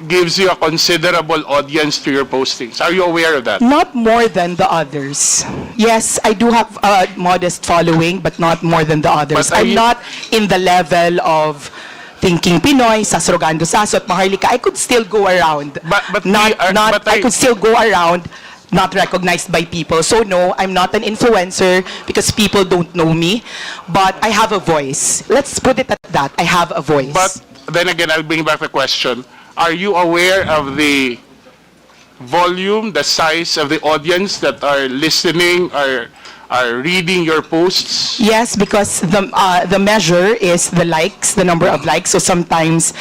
gives you a considerable audience to your postings. Are you aware of that? Not more than the others. Yes, I do have a modest following, but not more than the others. But I'm not in the level of Thinking Pinoy, Sasrogando Sasot, Maharlika. I could still go around. I could still go around not recognized by people. So no, I'm not an influencer because people don't know me. But I have a voice. Let's put it at that. I have a voice. But then again, I'll bring back the question. Are you aware of the volume, the size of the audience that are listening, are reading your posts? Yes, because the measure is the likes, the number of likes. So sometimes,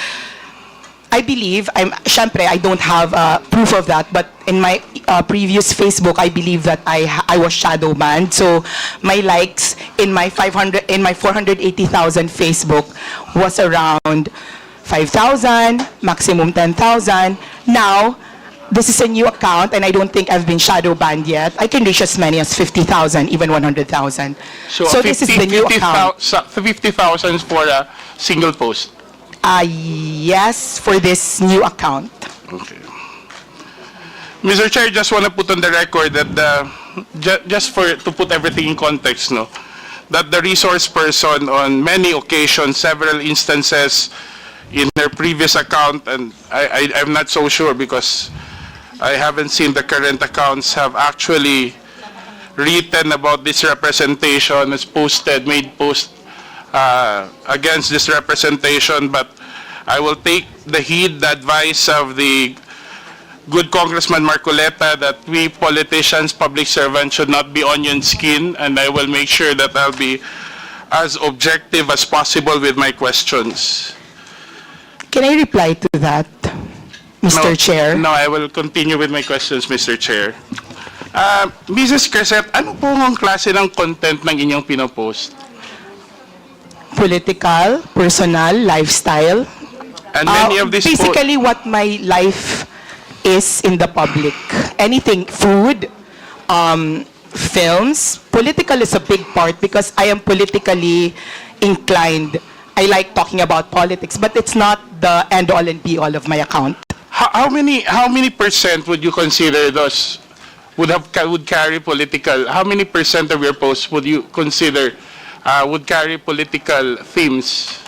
I believe, syempre, I don't have proof of that, but in my previous Facebook, I believe that I was shadow banned. So my likes in my 480,000 Facebook was around 5,000, maximum 10,000. Now, this is a new account, and I don't think I've been shadow banned yet. I can reach as many as 50,000, even 100,000. So this is the new account. 50,000 for a single post? Yes, for this new account. Okay. Mr. Chair, just want to put on the record that to put everything in context, no, that the resource person on many occasions, several instances in their previous account, and I'm not so sure because I haven't seen the current accounts, have actually written about this representation, has made post against this representation, but I will take the heed, the advice of the good Congressman Marcoleta that we politicians, public servants should not be onion skin, and I will make sure that I'll be as objective as possible with my questions. Can I reply to that, Mr. Chair? No, I will continue with my questions, Mr. Chair. Mrs. Crescent, ano po ang klase ng content ng inyong pinopost? Political, personal, lifestyle. And many of these basically what my life is in the public. Anything, food, films. Political is a big part because I am politically inclined. I like talking about politics, but it's not the end-all and be-all of my account. How many percent would you consider those would carry political? How many percent of your posts would you consider would carry political themes?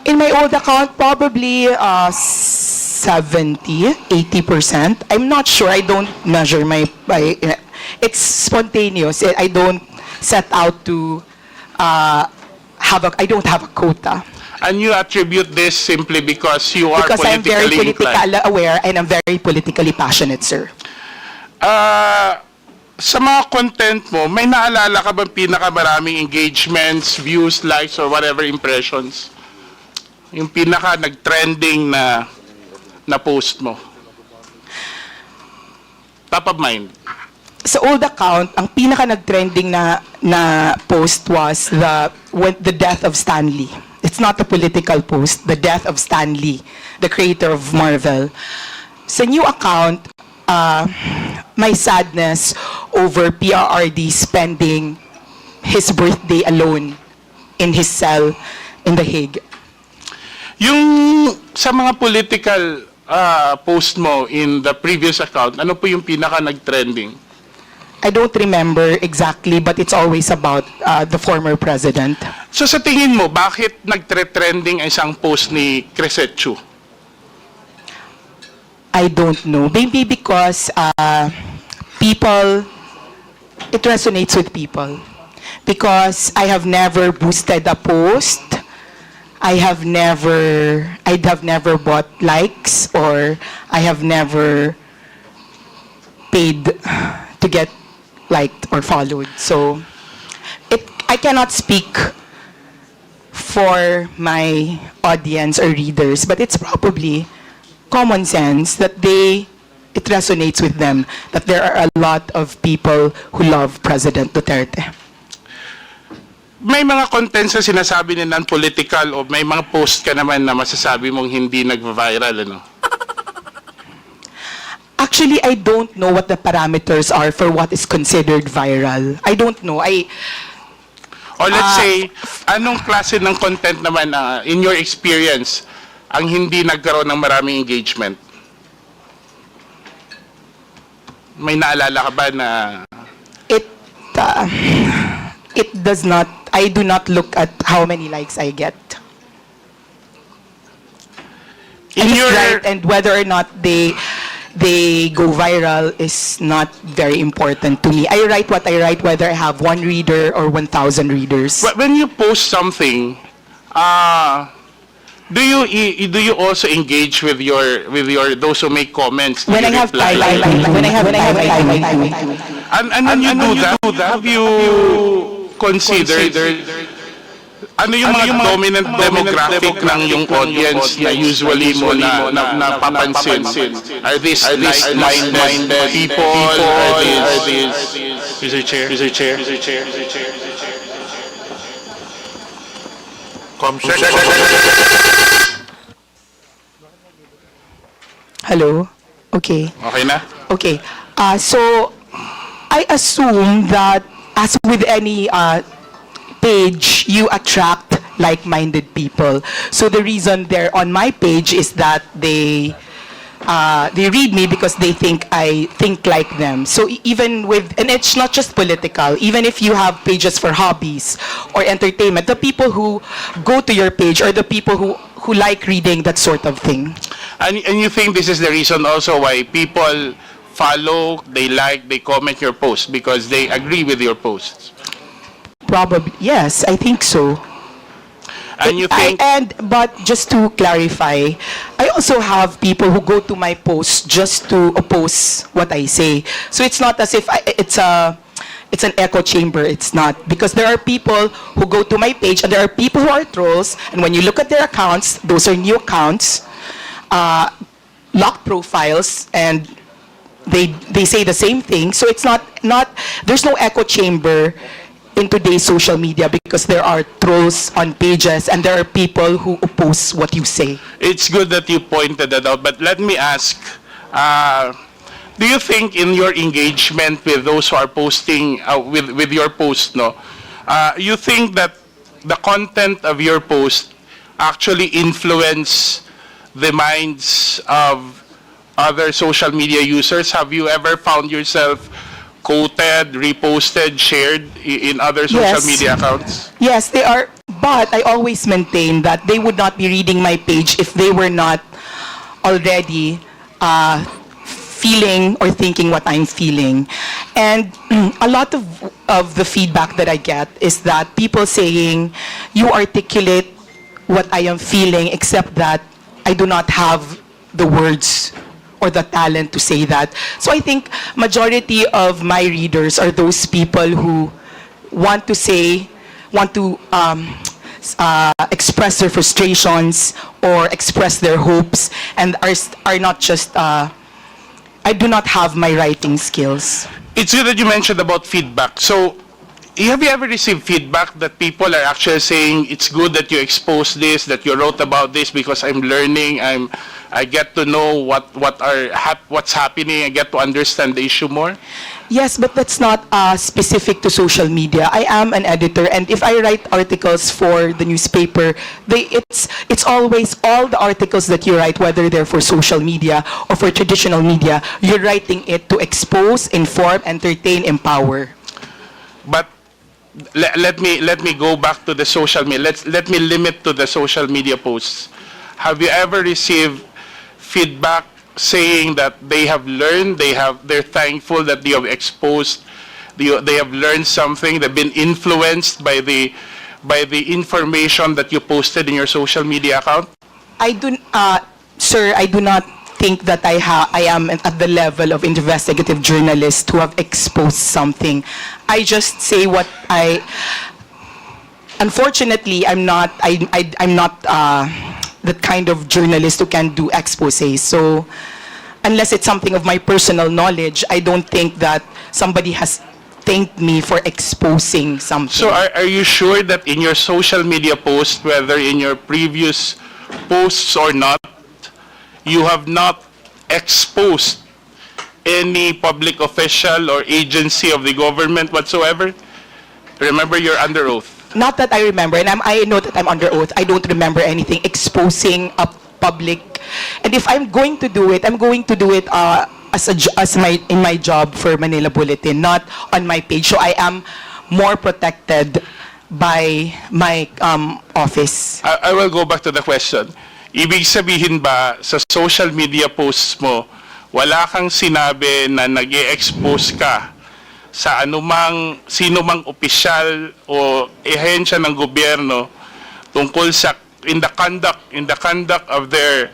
In my old account, probably 70-80%. I'm not sure. I don't measure it's spontaneous. I don't set out to I don't have a quota. And you attribute this simply because you are because I'm very politically aware and I'm very politically passionate, sir. Sa mga content mo, may naalala ka bang pinakamaraming engagements, views, likes, or whatever impressions? Yung pinaka nag-trending na post mo? Top of mind. Sa old account, ang pinaka nag-trending na post was the death of Stan Lee. It's not a political post, the death of Stan Lee, the creator of Marvel. Sa new account, my sadness over FPRRD spending his birthday alone in his cell in The Hague. Yung sa mga political post mo in the previous account, ano po yung pinaka nag-trending? I don't remember exactly, but it's always about the former president. So sa tingin mo, bakit nag-trending ang isang post ni Crescent? I don't know. Maybe because it resonates with people. Because I have never boosted a post. I'd have never bought likes, or I have never paid to get liked or followed. So I cannot speak for my audience or readers, but it's probably common sense that it resonates with them that there are a lot of people who love President Duterte. May mga contents na sinasabi ni non-political o may mga post ka naman na masasabi mong hindi nag-viral, ano? Actually, I don't know what the parameters are for what is considered viral. I don't know. Or let's say, anong klase ng content naman in your experience ang hindi nagkaroon ng maraming engagement? May naalala ka ba na It, uh, it does not, I do not look at how many likes I get. in Just your right, and whether or not they go viral is not very important to me. I write what I write, whether I have 1 reader or 1,000 readers. when you post something, do you also engage with your those who make comments? Do When you I have reply? time, when I have time, I do. And when you do that, have you considered ano yung mga dominant demographic ng yung audience na usually mo na napapansin? Are these like-minded people? Are these Mr. Chair? Hello? Okay. Okay na? Okay. So, I assume that as with any page, you attract like-minded people. So the reason they're on my page is that they read me because they think I think like them. So even with, and it's not just political, even if you have pages for hobbies or entertainment, the people who go to your page are the people who like reading that sort of thing. And you think this is the reason also why people follow, they like, they comment your posts because they agree with your posts? Probably, yes, I think so. And you think But just to clarify, I also have people who go to my posts just to oppose what I say. So it's not as if it's an echo chamber. It's not, because there are people who go to my page and there are people who are trolls. And when you look at their accounts, those are new accounts, locked profiles, and they say the same thing. So it's not there's no echo chamber in today's social media because there are trolls on pages and there are people who oppose what you say. it's good that you pointed that out, but let me ask, do you think in your engagement with those who are posting, with your post, you think that the content of your post actually influence the minds of other social media users? Have you ever found yourself quoted, reposted, shared in other social Yes. media accounts? Yes, they are, but I always maintain that they would not be reading my page if they were not already feeling or thinking what I'm feeling. And a lot of the feedback that I get is that people saying, you articulate what I am feeling, except that I do not have the words or the talent to say that. So I think majority of my readers are those people who want to express their frustrations or express their hopes, and are not just, I do not have my writing skills. It's good that you mentioned about feedback. So, have you ever received feedback that people are actually saying it's good that you expose this, that you wrote about this because I'm learning, I get to know what's happening, I get to understand the issue more? Yes, but that's not specific to social media. I am an editor, and if I write articles for the newspaper, it's always all the articles that you write, whether they're for social media or for traditional media, you're writing it to expose, inform, entertain, empower. But let me go back to the social media. Let me limit to the social media posts. Have you ever received feedback saying that they have learned, they're thankful that you have exposed, they have learned something, they've been influenced by the information that you posted in your social media account? Sir, I do not think that I am at the level of investigative journalist who have exposed something. I just say what unfortunately, I'm not the kind of journalist who can do exposés. So unless it's something of my personal knowledge, I don't think that somebody has thanked me for exposing something. So are you sure that in your social media post, whether in your previous posts or not, you have not exposed any public official or agency of the government whatsoever? Remember, you're under oath. Not that I remember, and I know that I'm under oath. I don't remember anything exposing a public. And if I'm going to do it, I'm going to do it in my job for Manila Bulletin, not on my page. So I am more protected by my office. I will go back to the question. Ibig sabihin ba, sa social media posts mo, wala kang sinabi na nag-i-expose ka sa sino mang opisyal o ehensya ng gobyerno tungkol sa in the conduct of their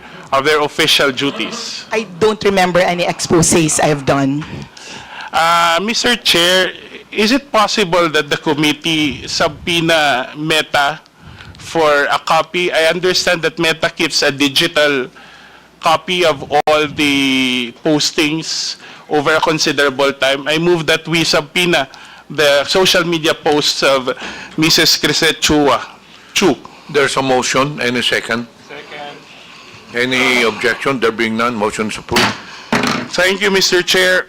official duties? I don't remember any exposés I've done. Mr. Chair, is it possible that the committee subpoena Meta for a copy? I understand that Meta keeps a digital copy of all the postings over a considerable time. I move that we subpoena the social media posts of Mrs. Crisette Chu. There's a motion. Any second? Second. Any objection? There being none, motion is approved. Thank you, Mr. Chair.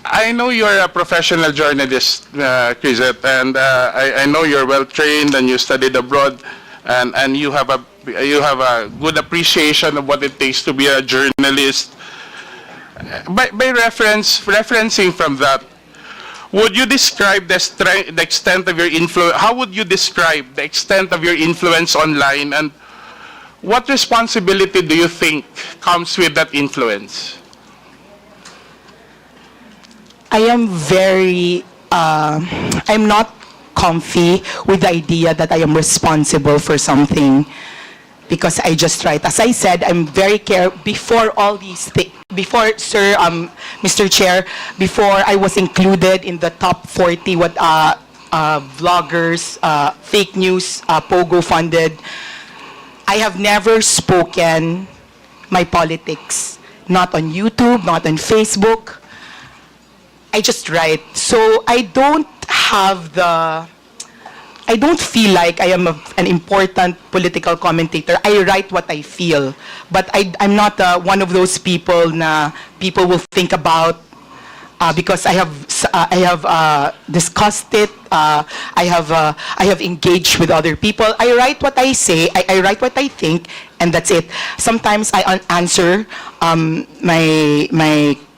I know you're a professional journalist, Crisette, and I know you're well trained and you studied abroad, and you have a good appreciation of what it takes to be a journalist. By referencing from that, would you describe the extent of your influence? How would you describe the extent of your influence online, and what responsibility do you think comes with that influence? I am I'm not comfy with the idea that I am responsible for something because I just write. As I said, I'm very careful before all these things. Before, sir, Mr. Chair, before I was included in the top 40 vloggers, fake news, Pogo funded, I have never spoken my politics. Not on YouTube, not on Facebook. I just write. So I don't feel like I am an important political commentator. I write what I feel. But I'm not one of those people na people will think about because I have discussed it. I have engaged with other people. I write what I say. I write what I think, and that's it. Sometimes I answer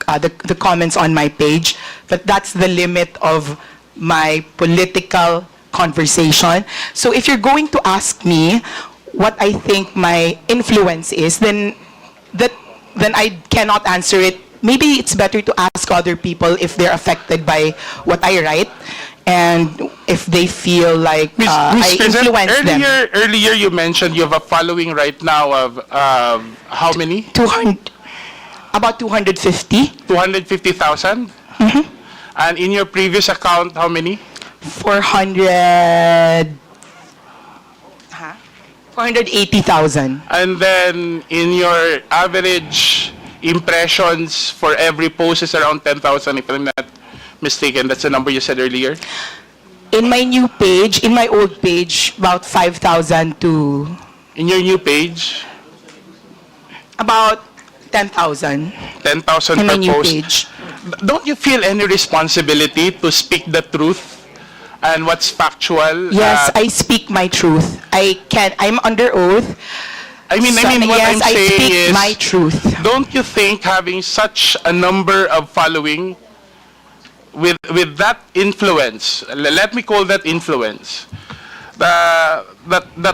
the comments on my page, but that's the limit of my political conversation. So if you're going to ask me what I think my influence is, then I cannot answer it. Maybe it's better to ask other people if they're affected by what I write and if they feel like I influence them. Earlier you mentioned you have a following right now of how many? About 250. 250,000? Mm-hmm. And in your previous account, how many? 480,000. And then in your average impressions for every post is around 10,000, if I'm not mistaken. That's the number you said earlier. In my new page, in my old page, about 5,000 to... In your new page? About 10,000. 10,000 in my per new post. page. Don't you feel any responsibility to speak the truth and what's factual? Yes, I speak my truth. I'm under oath. I mean, what yes, I'm I saying speak is, my truth. don't you think having such a number of following with that influence, let me call that influence, that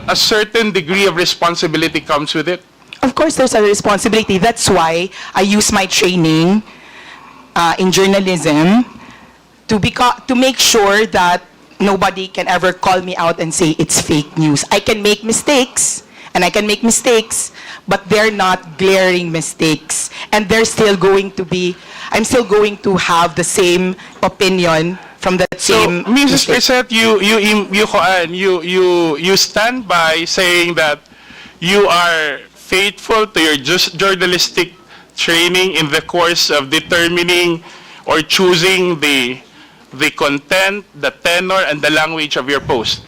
a certain degree of responsibility comes with it? Of course, there's a responsibility. That's why I use my training in journalism to make sure that nobody can ever call me out and say it's fake news. I can make mistakes, but they're not glaring mistakes. And they're still going to be, I'm still going to have the same opinion from that same So, Mrs. mistake. Crisette, you stand by saying that you are faithful to your journalistic training in the course of determining or choosing the content, the tenor, and the language of your post.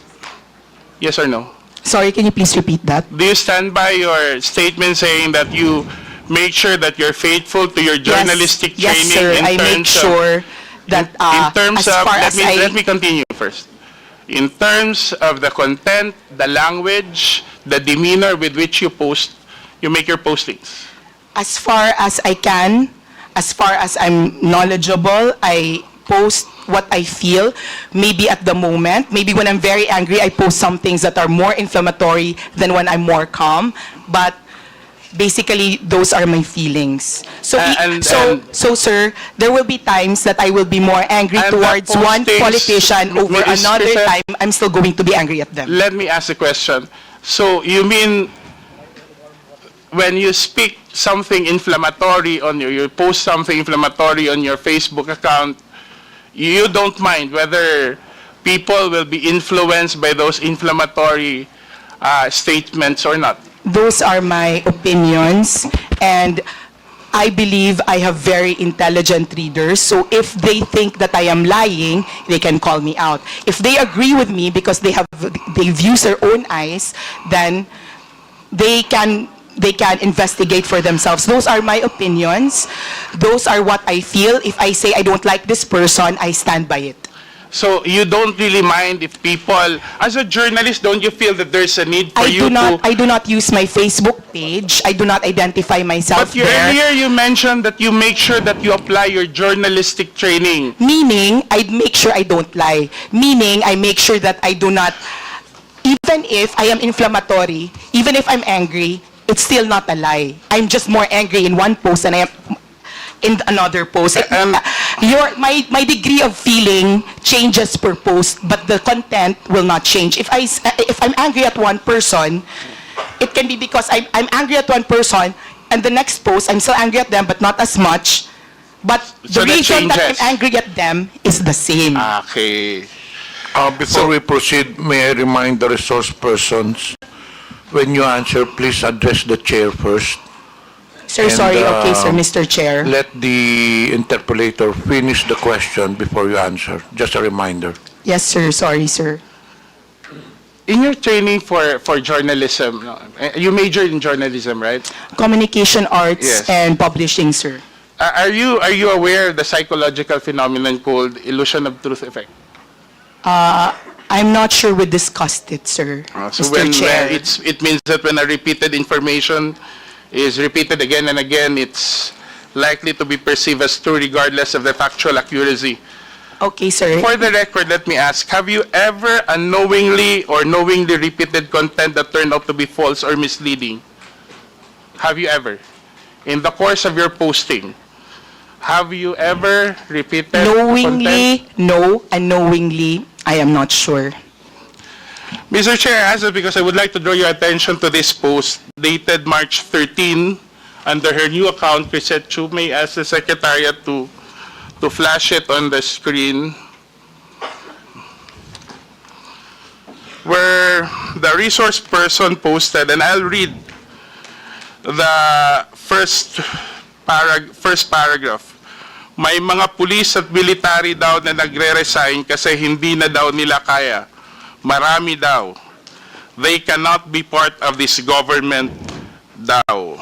Yes or no? Sorry, can you please repeat that? Do you stand by your statement saying that you make sure that you're faithful to your journalistic yes, training? sir. In I make terms of- sure that in terms as of, far as let me continue first. In terms of the content, the language, the demeanor with which you post, you make your postings. As far as I can, as far as I'm knowledgeable, I post what I feel. Maybe at the moment, maybe when I'm very angry, I post some things that are more inflammatory than when I'm more calm. But basically, those are my feelings. So, so sir, there will be times that I will be more angry And the towards one postings, politician over Ms. another Crisette, time. I'm still going to be angry at them. Let me ask a question. So you mean when you speak something inflammatory on you post something inflammatory on your Facebook account, you don't mind whether people will be influenced by those inflammatory statements or not? Those are my opinions, and I believe I have very intelligent readers, so if they think that I am lying, they can call me out. If they agree with me because they've used their own eyes, then they can investigate for themselves. Those are my opinions. Those are what I feel. If I say I don't like this person, I stand by it. So you don't really mind if people, as a journalist, don't you feel that there's a need for I you I do not use my Facebook page. I do not identify myself But there. earlier you mentioned that you make sure that you apply your journalistic training. Meaning, I make sure I don't lie. Meaning, I make sure that I do not, even if I am inflammatory, even if I'm angry, it's still not a lie. I'm just more angry in one post than I am in another post. My degree of feeling changes per post, but the content will not change. If I'm angry at one person, it can be because I'm angry at one person, and the next post I'm still angry at them, but not as much. But So the that reason that I'm changes. angry at them is the same. Okay. Before we proceed, may I remind the resource persons, when you answer, please address the chair first. Sir, And, sorry. Okay, sir, Mr. Chair. Let the interpolator finish the question before you answer. Just a reminder. Yes, sir. Sorry, sir. In your training for journalism, no, you majored in journalism, right? Communication arts Yes. and publishing, sir. Are you aware of the psychological phenomenon called illusion of truth effect? I'm not sure we discussed it, sir. So Mr. when Chair. it means that when a repeated information is repeated again and again, it's likely to be perceived as true regardless of the factual accuracy. Okay, sir. For the record, let me ask, have you ever unknowingly or knowingly repeated content that turned out to be false or misleading? Have you ever? In the course of your posting, have you ever repeated content? Knowingly, no. Unknowingly, I am not sure. Mr. Chair, I ask it because I would like to draw your attention to this post dated March 13 under her new account, Crisette Chu. May I ask the Secretariat to flash it on the screen, where the resource person posted, and I'll read the first paragraph. May mga pulis at military daw na nagre-resign kasi hindi na daw nila kaya. Marami daw. They cannot be part of this government daw.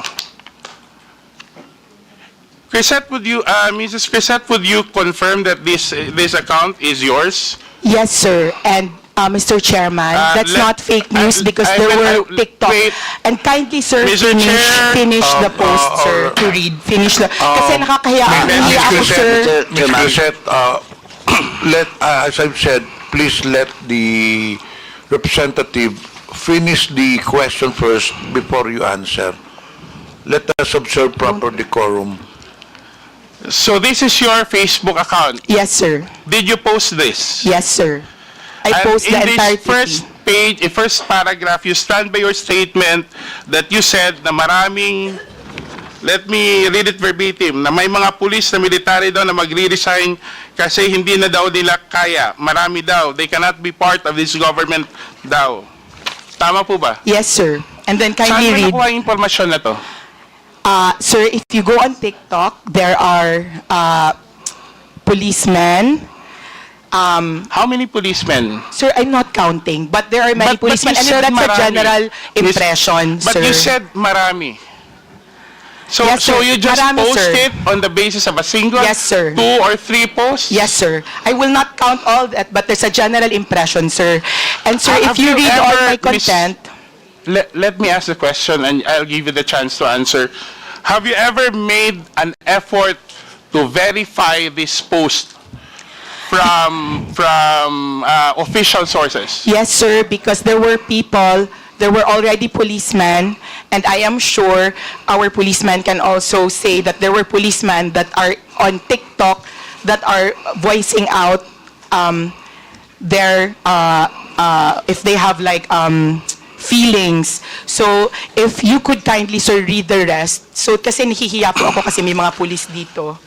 Crisette, Mrs. Crisette, would you confirm that this account is yours? Yes, sir. And Mr. Chairman, that's not fake news because there were TikTok. wait. And kindly, sir, Mr. Chair, finish the post, sir, to read. Finish the... Kasi nakakahiya Ms. ako, sir. Ms. Crisette, as I've said, please let the representative finish the question first before you answer. Let us observe proper decorum. So this is your Facebook account. Yes, sir. Did you post this? Yes, sir. I post the And in entire this first paragraph, you stand by your statement that you said na maraming, let me read it verbatim, na may mga pulis na military daw na magre-resign kasi hindi na daw nila kaya. Marami daw. They cannot be part of this government daw. Tama po ba? Yes, sir. And then Saan kindly mo read. nakuha yung impormasyon na to? Sir, if you go on TikTok, there are policemen. How many policemen? Sir, I'm not counting, but there are many But policemen, you and said that's a marami. general impression, But sir. you said marami. So, Yes, so sir. you just Marami, post sir. it on the basis of a single, Yes, sir. 2 or 3 posts? Yes, sir. I will not count all that, but there's a general impression, sir. And sir, if Have you you read all ever, my content, Let me ask the question and I'll give you the chance to answer. have you ever made an effort to verify this post from official sources? Yes, sir, because there were already policemen, and I am sure our policemen can also say that there were policemen that are on TikTok that are voicing out their, if they have like feelings. So, if you could kindly, sir, read the rest. So, kasi nahihiya po ako kasi may mga police dito.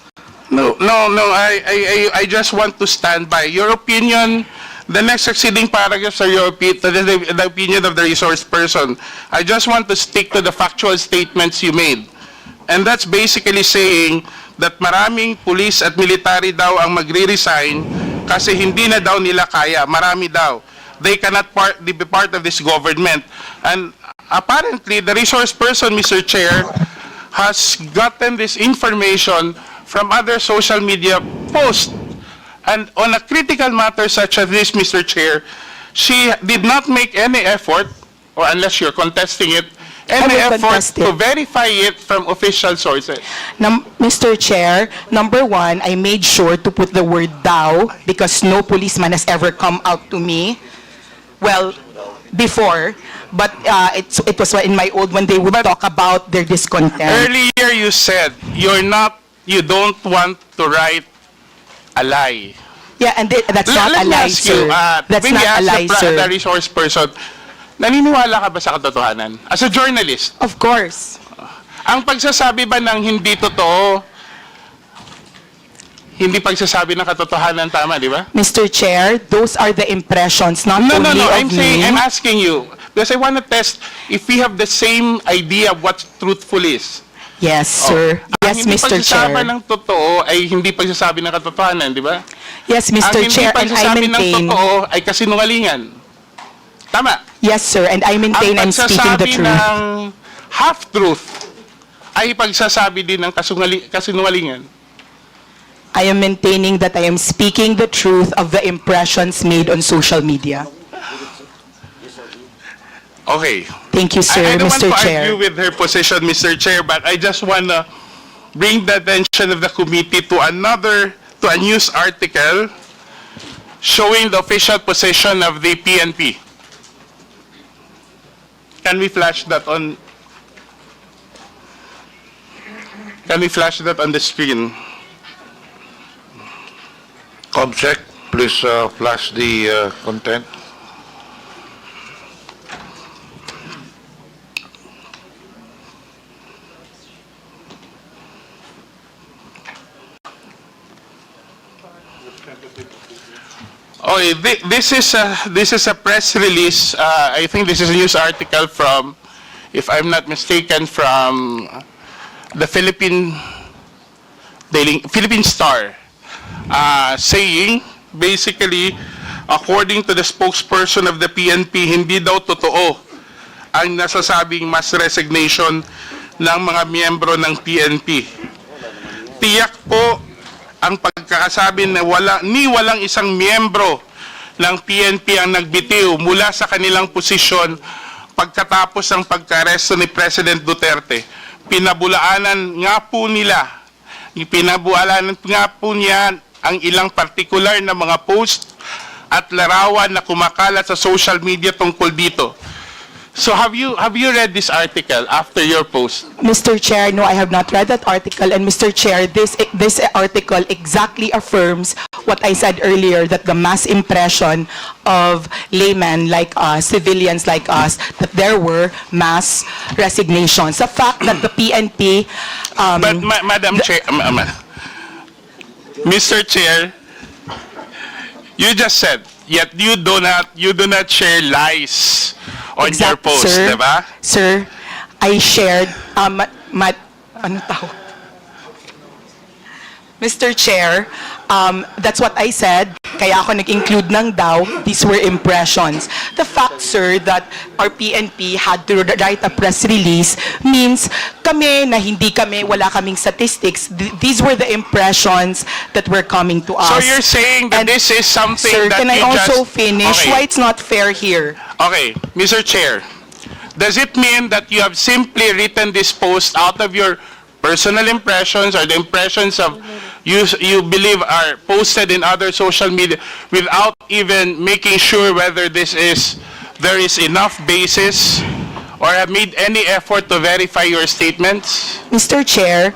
No. I just want to stand by your opinion. The next succeeding paragraphs are the opinion of the resource person. I just want to stick to the factual statements you made. And that's basically saying that maraming police at military daw ang magre-resign kasi hindi na daw nila kaya. Marami daw. They cannot be part of this government. And apparently, the resource person, Mr. Chair, has gotten this information from other social media posts. And on a critical matter such as this, Mr. Chair, she did not make any effort, or unless you're contesting it, any I will effort contest it. to verify it from official sources. Mr. Chair, number one, I made sure to put the word thou because no policeman has ever come out to me. Well, before, but it was in my old when they would talk about their discontent. Earlier you said you don't want to write a lie. Yeah, and that's not Let a me lie, ask you, sir. That's when we not a ask lie, the sir. resource person, naniniwala ka ba sa katotohanan? As a journalist, Of course. ang pagsasabi ba ng hindi totoo, hindi pagsasabi ng katotohanan, tama, di ba? Mr. Chair, those are the impressions, not No, only of me. I'm asking you, because I want to test if we have the same idea of what truthful is. Yes, sir. Ang Yes, hindi Mr. pagsasabi Chair. ng totoo ay hindi pagsasabi ng katotohanan, di ba? Yes, Ang Mr. hindi Chair, and I pagsasabi ng maintain. totoo ay kasinungalingan. Tama. Yes, sir, and I maintain I'm Ang speaking the pagsasabi truth. ng half-truth ay pagsasabi din ng kasinungalingan. I am maintaining that I am speaking the truth of the impressions made on social media. Okay. Thank you, sir, I don't Mr. want to Chair. argue with her position, Mr. Chair, but I just want to bring the attention of the committee to a news article showing the official position of the PNP. Can we flash that on? Can we flash that on the screen? Comsec, please flash the content. Okay, this is a press release. I think this is a news article from, if I'm not mistaken, from the Philippine Star, saying basically, according to the spokesperson of the PNP, hindi daw totoo ang nasasabing mass resignation ng mga miyembro ng PNP. Tiyak po ang pagkakasabi na walang isang miyembro ng PNP ang nagbitiw mula sa kanilang posisyon pagkatapos ng pagka-aresto ni President Duterte. Pinabulaanan nga po niya ang ilang partikular na mga post at larawan na kumakalat sa social media tungkol dito. So have you read this article after your post? Mr. Chair, no, I have not read that article. And Mr. Chair, this article exactly affirms what I said earlier, that the mass impression of laymen like us, civilians like us, that there were mass resignations. The fact that the PNP... But Madam Chair, Mr. Chair, you just said, yet you do not share lies on your post, sir, diba? Sir, I shared, ano tawag? Mr. Chair, that's what I said, kaya ako nag-include ng daw, these were impressions. The fact, sir, that our PNP had to write a press release means kami na hindi kami, wala kaming statistics, these were the impressions that were coming to us. So you're saying that And, this is something sir, that can I you also just... finish? Okay. Why it's not fair here? Okay, Mr. Chair, does it mean that you have simply written this post out of your personal impressions or the impressions of you believe are posted in other social media without even making sure whether there is enough basis or have made any effort to verify your statements? Mr. Chair,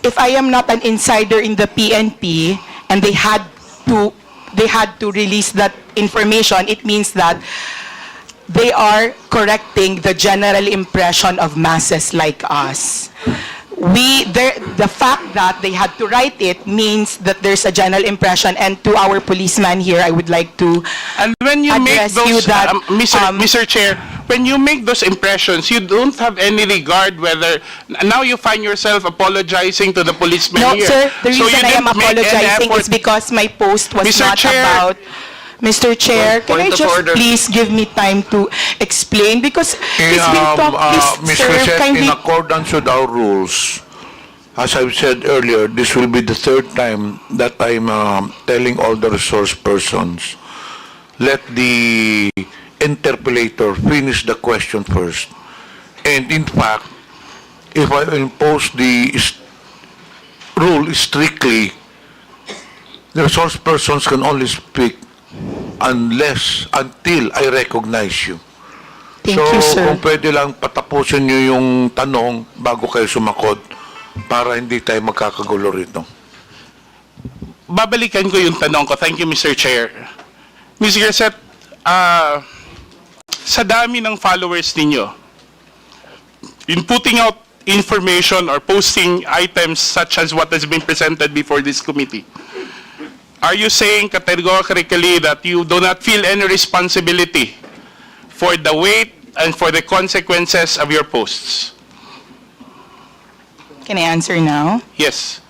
if I am not an insider in the PNP and they had to release that information, it means that they are correcting the general impression of masses like us. The fact that they had to write it means that there's a general impression, and to our policeman here, I would like to And when you make address you those, that, Mr. Chair, when you make those impressions, you don't have any regard whether, now you find yourself apologizing to the policeman No, here. sir, the So you reason I am didn't make any apologizing effort- is because my post was Mr. not Chair. about... Mr. Chair, can I Point of just order. please give me time to explain? Because he's been talking, Ms. sir, Crescent, kindly... in accordance with our rules, as I've said earlier, this will be the third time that I'm telling all the resource persons, let the interpellator finish the question first. And in fact, if I impose the rule strictly, the resource persons can only speak until I recognize you. Thank So, you, sir. kung pwede lang patapusin nyo yung tanong bago kayo sumakot para hindi tayo magkakagulo rito. Babalikan ko yung tanong ko. Thank you, Mr. Chair. Ms. Garcet, sa dami ng followers ninyo, in putting out information or posting items such as what has been presented before this committee, are you saying categorically that you do not feel any responsibility for the weight and for the consequences of your posts? Can I answer now? Yes.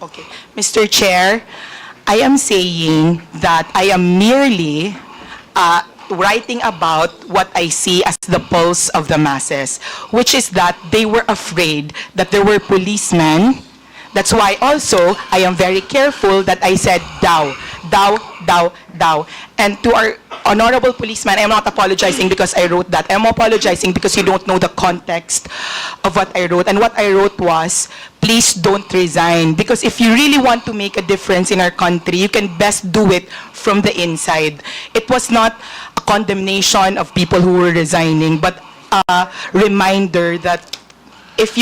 Okay. Mr. Chair, I am saying that I am merely writing about what I see as the pulse of the masses, which is that they were afraid that there were policemen. That's why also I am very careful that I said thou. And to our honorable policeman, I'm not apologizing because I wrote that. I'm apologizing because you don't know the context of what I wrote. And what I wrote was, please don't resign. Because if you really want to make a difference in our country, you can best do it from the inside. It was not a condemnation of people who were resigning, but a reminder that if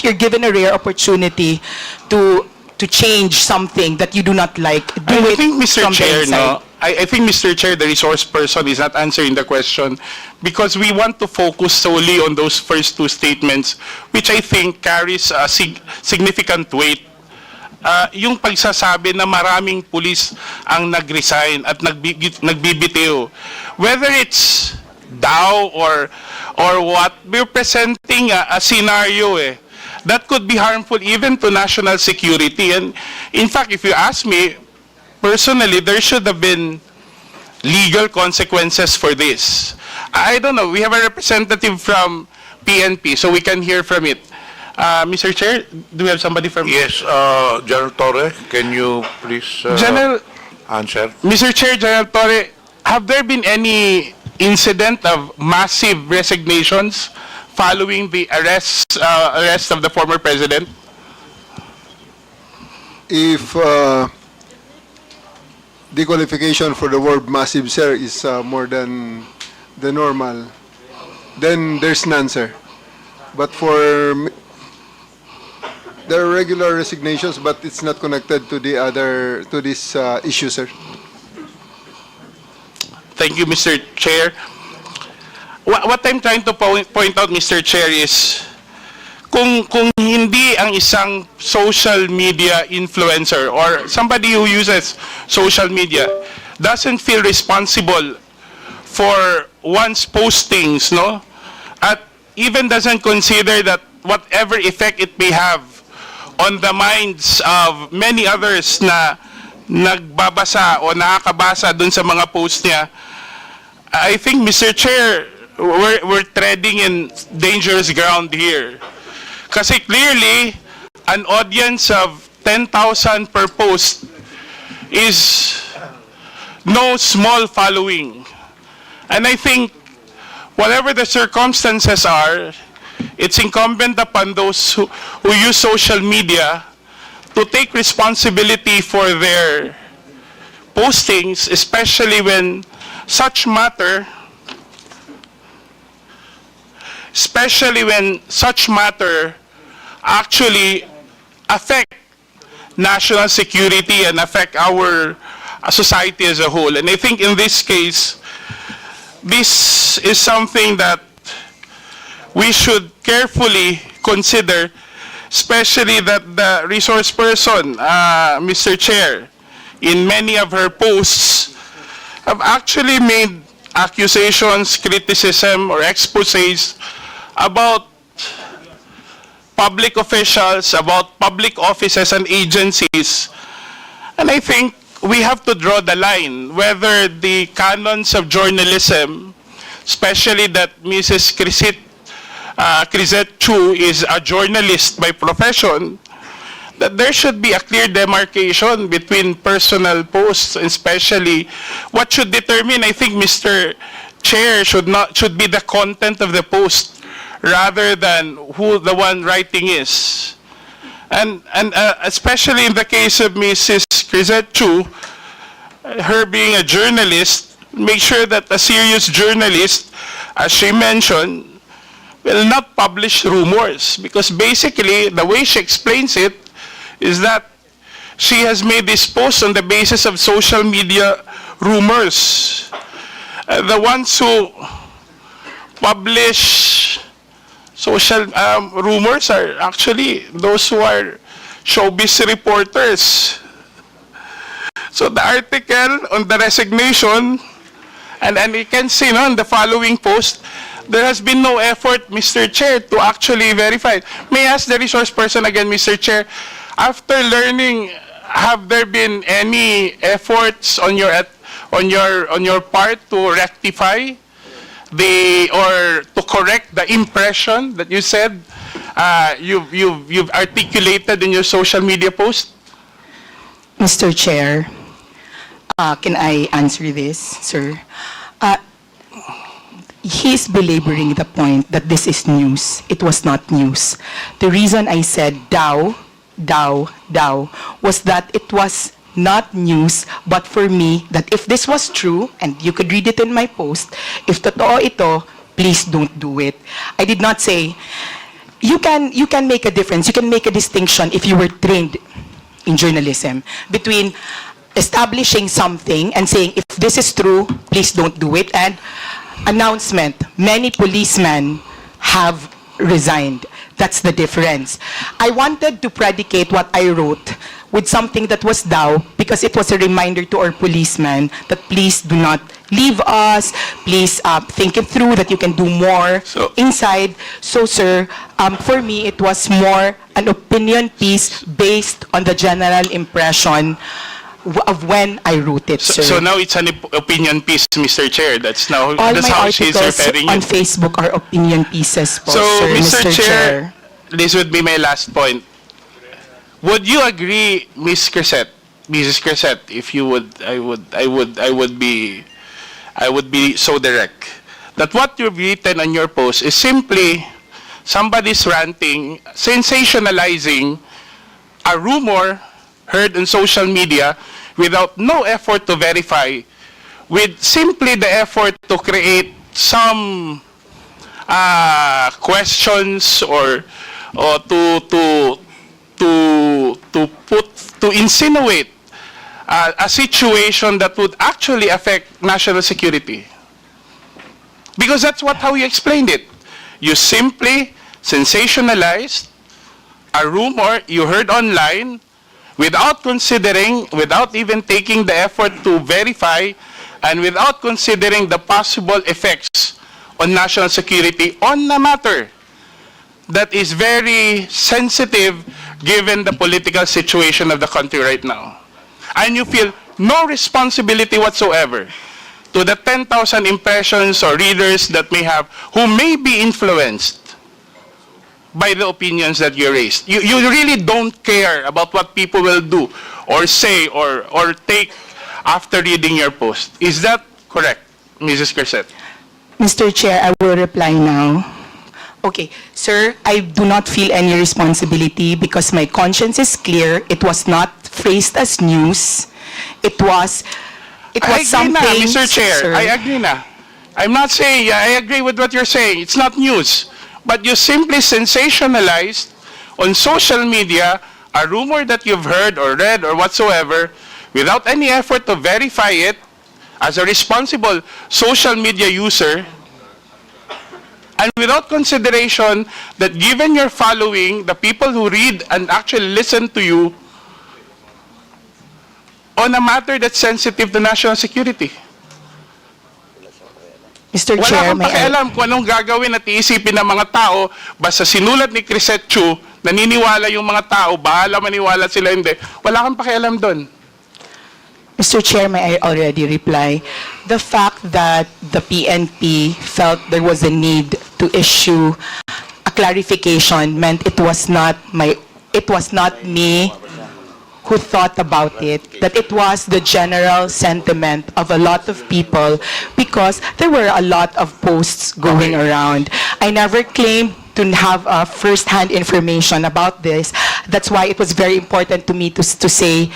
you're given a rare opportunity to change something that you do not like, do I it think, Mr. from the Chair, inside. I think, Mr. Chair, the resource person is not answering the question because we want to focus solely on those first two statements, which I think carries a significant weight. Yung pagsasabi na maraming pulis ang nag-resign at nagbibitiw, whether it's Dow or what, we're presenting a scenario that could be harmful even to national security. And in fact, if you ask me, personally, there should have been legal consequences for this. I don't know. We have a representative from PNP, so we can hear from it. Mr. Chair, do we have somebody from... Yes, General Torre, can you please General, answer? Mr. Chair, General Torre, have there been any incident of massive resignations following the arrest of the former president? If the qualification for the word massive, sir, is more than the normal, then there's none, sir. But there are regular resignations, but it's not connected to this issue, sir. Thank you, Mr. Chair. What I'm trying to point out, Mr. Chair, is kung hindi ang isang social media influencer or somebody who uses social media doesn't feel responsible for one's postings, no? At even doesn't consider that whatever effect it may have on the minds of many others na nagbabasa o nakakabasa dun sa mga post niya, I think, Mr. Chair, we're treading in dangerous ground here. Kasi clearly, an audience of 10,000 per post is no small following. And I think, whatever the circumstances are, it's incumbent upon those who use social media to take responsibility for their postings, especially when such matter actually affect national security and affect our society as a whole. And I think in this case, this is something that we should carefully consider, especially that the resource person, Mr. Chair, in many of her posts, have actually made accusations, criticism, or exposés about public officials, about public offices and agencies. And I think we have to draw the line whether the canons of journalism, especially that Mrs. Crisette Chu is a journalist by profession, that there should be a clear demarcation between personal posts, especially what should determine, I think, Mr. Chair, should be the content of the post rather than who the one writing is. And especially in the case of Mrs. Crisette Chu, her being a journalist, make sure that a serious journalist, as she mentioned, will not publish rumors, because basically the way she explains it is that she has made this post on the basis of social media rumors. The ones who publish social rumors are actually those who are showbiz reporters. So the article on the resignation, and you can see on the following post, there has been no effort, Mr. Chair, to actually verify it. May I ask the resource person again, Mr. Chair, after learning, have there been any efforts on your part to rectify or to correct the impression that you said you've articulated in your social media post? Mr. Chair, can I answer this, sir? He's belaboring the point that this is news. It was not news. The reason I said daw was that it was not news, but for me, that if this was true, and you could read it in my post, if totoo ito, please don't do it. I did not say, you can make a difference, you can make a distinction if you were trained in journalism between establishing something and saying, if this is true, please don't do it, and announcement, many policemen have resigned. That's the difference. I wanted to predicate what I wrote with something that was daw, because it was a reminder to our policemen that please do not leave us, please think it through, that you can do more inside. So, sir, for me, it was more an opinion piece based on the general impression of when I wrote it, sir. So now it's an opinion piece, Mr. Chair. That's All that's my how she's articles referring on it. Facebook are opinion pieces po, So, sir, Mr. Chair, this would be my last point. Would you agree, Mrs. Crisette, if you would, I would be so direct, that what you've written on your post is simply somebody's ranting, sensationalizing a rumor heard on social media without no effort to verify, with simply the effort to create some questions or to insinuate a situation that would actually affect national security. Because that's how you explained it. You simply sensationalized a rumor you heard online without considering, without even taking the effort to verify, and without considering the possible effects on national security on a matter that is very sensitive given the political situation of the country right now. And you feel no responsibility whatsoever to the 10,000 impressions or readers that who may be influenced by the opinions that you raised. You really don't care about what people will do or say or take after reading your post. Is that correct, Mrs. Crisette? Mr. Chair, I will reply now. Okay, sir, I do not feel any responsibility because my conscience is clear. It was not phrased as news. It was I agree something, na, Mr. Chair. sir. I agree na. I'm not saying, I agree with what you're saying. It's not news. But you simply sensationalized on social media a rumor that you've heard or read or whatsoever without any effort to verify it as a responsible social media user and without consideration that given your following, the people who read and actually listen to you on a matter that's sensitive to national security. Mr. Wala Chair, kang may I... pakialam kung anong gagawin at iisipin ng mga tao, basta sinulat ni Crisette Chu, naniniwala yung mga tao, bahala maniwala sila hindi. Wala kang pakialam doon. Mr. Chair, may I already reply? The fact that the PNP felt there was a need to issue a clarification meant it was not me who thought about it, that it was the general sentiment of a lot of people because there were a lot of posts going around. I never claimed to have first-hand information about this. That's why it was very important to me to say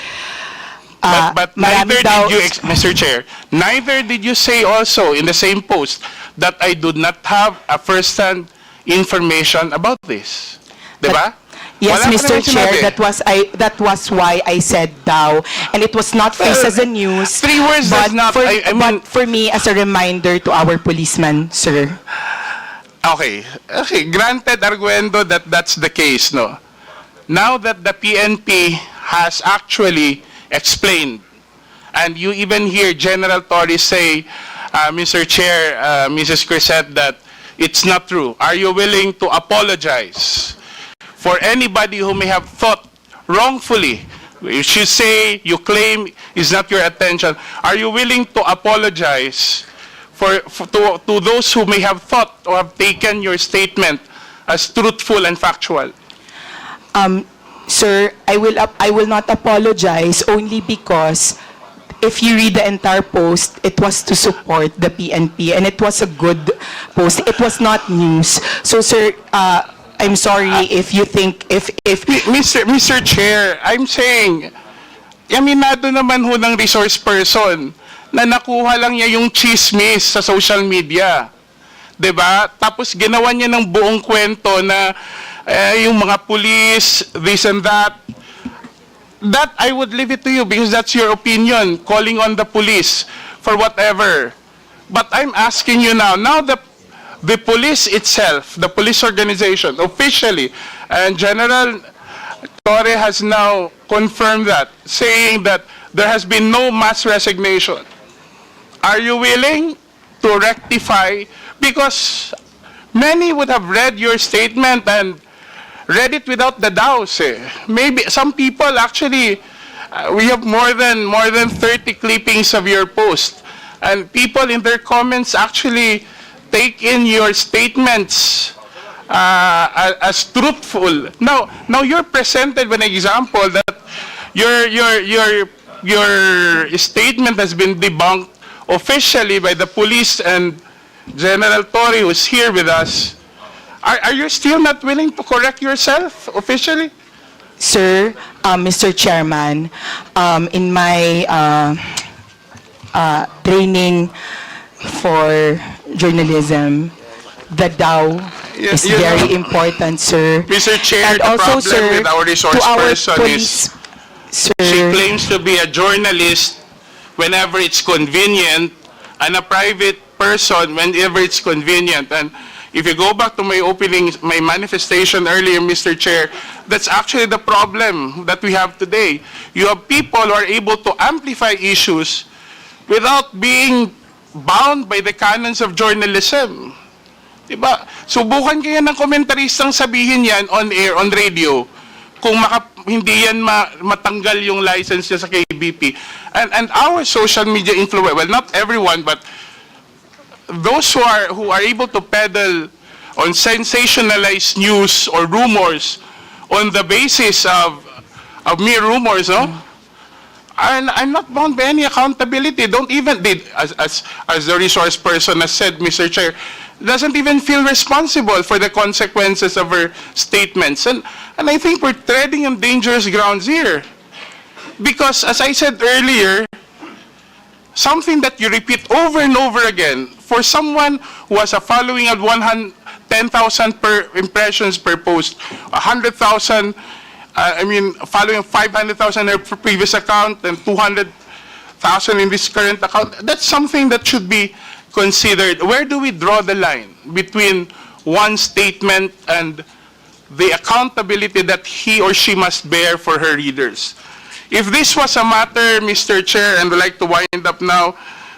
But marami neither daw- did you, Mr. Chair, neither did you say also in the same post that I do not have a first-hand information about this. Diba? Yes, Wala ka Mr. naman Chair, sinabi. that was why I said daw, and it was not phrased as a news. 3 words but does not, I mean, but for me, as a reminder to our policemen, sir. Okay, granted, arguendo that that's the case, no? Now that the PNP has actually explained, and you even hear General Torres say, Mr. Chair, Mrs. Crisette, that it's not true. Are you willing to apologize for anybody who may have thought wrongfully? You should say, you claim is not your attention. Are you willing to apologize to those who may have thought or have taken your statement as truthful and factual? Sir, I will not apologize only because if you read the entire post, it was to support the PNP and it was a good post. It was not news. So, sir, I'm sorry if you think if Mr. Chair, I'm saying, aminado naman ho ng resource person na nakuha lang niya yung chismis sa social media. 'Di ba? Tapos ginawa niya ng buong kwento na yung mga police, this and that. That I would leave it to you because that's your opinion, calling on the police for whatever. But I'm asking you now the police itself, the police organization, officially, and General Torre has now confirmed that, saying that there has been no mass resignation. Are you willing to rectify? Because many would have read your statement and read it without the doubts. Maybe some people actually, we have more than 30 clippings of your post, and people in their comments actually take in your statements as truthful. Now you're presented with an example that your statement has been debunked officially by the police and General Torre, who's here with us. Are you still not willing to correct yourself officially? Sir, Mr. Chairman, in my training for journalism, the DAO is you very know, important, sir. Mr. Chair, And the also, problem sir, with our resource to our person police, she sir, claims to be a journalist whenever it's convenient and a private person whenever it's convenient. And if you go back to my manifestation earlier, Mr. Chair, that's actually the problem that we have today. You have people who are able to amplify issues without being bound by the canons of journalism. Diba? Subukan kaya ng komentaristang sabihin yan on air, on radio, kung hindi yan matanggal yung license niya sa KBP. And our social media influence, well, not everyone, but those who are able to peddle on sensationalized news or rumors on the basis of mere rumors, no? And I'm not bound by any accountability. Don't even, as the resource person has said, Mr. Chair, doesn't even feel responsible for the consequences of her statements. And I think we're treading on dangerous grounds here. Because, as I said earlier, something that you repeat over and over again, for someone who has a following of 10,000 per impressions per post, 100,000, following 500,000 in her previous account and 200,000 in this current account, that's something that should be considered. Where do we draw the line between one statement and the accountability that he or she must bear for her readers? If this was a matter, Mr. Chair, and I'd like to wind up now,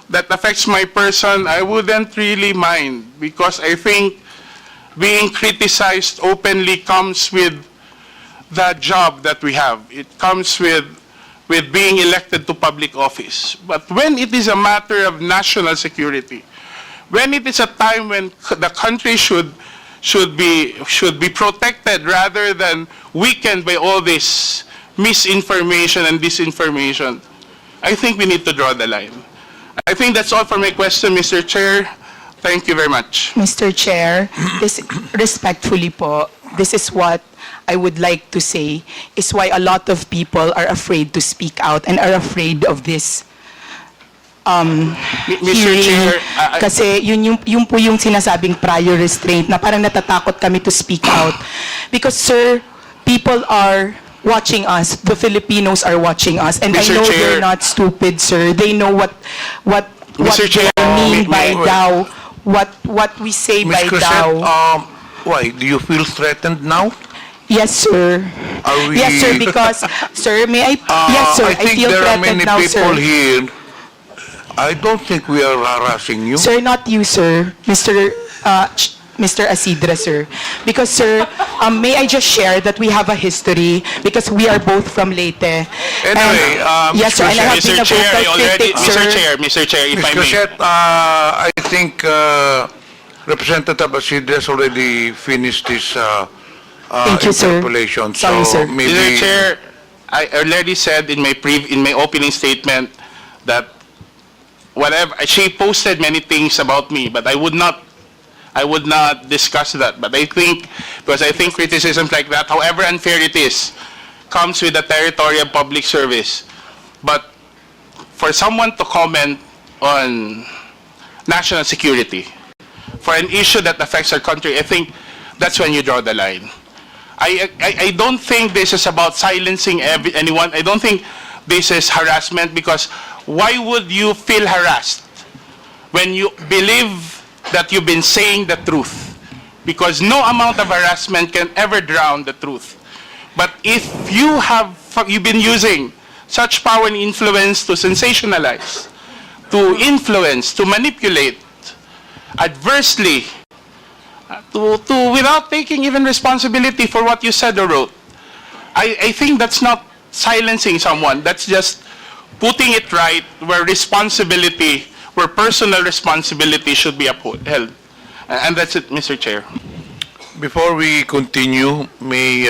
that affects my person, I wouldn't really mind, because I think being criticized openly comes with the job that we have. It comes with being elected to public office. But when it is a matter of national security, when it is a time when the country should be protected rather than weakened by all this misinformation and disinformation, I think we need to draw the line. I think that's all for my question, Mr. Chair. Thank you very much. Mr. Chair, respectfully po, this is what I would like to say, is why a lot of people are afraid to speak out and are afraid of this Mr. hearing. Chair, Kasi yun po yung sinasabing prior restraint na parang natatakot kami to speak out. Because, sir, people are watching us. The Filipinos are watching us. And Mr. I know Chair. they're not stupid, sir. They know what Mr. Chair, they mean by may- thou, what we say Ms. by Crescent, thou. why? Do you feel threatened now? Yes, sir. Are we- Yes, sir, because, sir, may I, yes, sir, I I think feel there are threatened many now, people sir. here. I don't think we are harassing you. Sir, not you, sir. Mr. Asidra, sir. Because, sir, may I just share that we have a history because we are both from Leyte. Anyway, Yes, sir, and I have been Mr. a Chair, I vocal already, critic, sir. Mr. Chair, if Ms. I may. Crescent, I think Representative Asidre has already finished his Thank you, sir. interpolation. Sorry, so sir. maybe Mr. Chair, I already said in my opening statement that whatever she posted many things about me, but I would not discuss that. But I think criticisms like that, however unfair it is, comes with the territory of public service. But for someone to comment on national security, for an issue that affects our country, I think that's when you draw the line. I don't think this is about silencing anyone. I don't think this is harassment, because why would you feel harassed when you believe that you've been saying the truth? Because no amount of harassment can ever drown the truth. But if you've been using such power and influence to sensationalize, to influence, to manipulate adversely, without taking even responsibility for what you said or wrote, I think that's not silencing someone. That's just putting it right where personal responsibility should be upheld. And that's it, Mr. Chair. before we continue, may